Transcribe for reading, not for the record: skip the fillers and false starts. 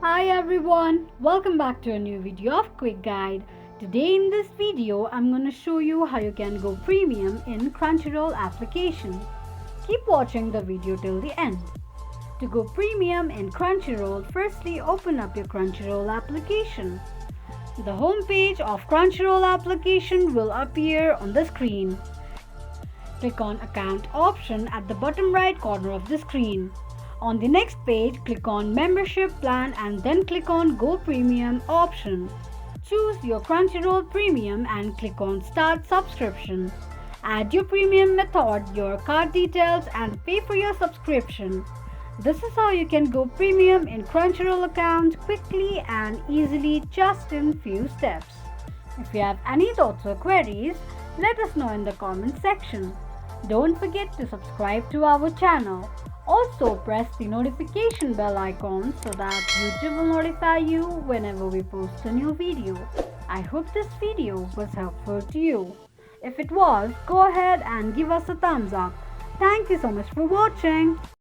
Hi everyone, welcome back to a new video of Quick Guide. Today in this video, I'm going to show you how you can go premium in Crunchyroll application. Keep watching the video till the end. To go premium in Crunchyroll, firstly open up your Crunchyroll application. The home page of Crunchyroll application will appear on the screen. Click on Account option at the bottom right corner of the screen. On the next page, click on Membership Plan and then click on Go Premium option. Choose your Crunchyroll Premium and click on Start Subscription. Add your premium method, your card details and pay for your subscription. This is how you can go premium in Crunchyroll account quickly and easily just in few steps. If you have any thoughts or queries, let us know in the comment section. Don't forget to subscribe to our channel. Also press the notification bell icon so that YouTube will notify you whenever we post a new video. I hope this video was helpful to you. If it was, go ahead and give us a thumbs up. Thank you so much for watching.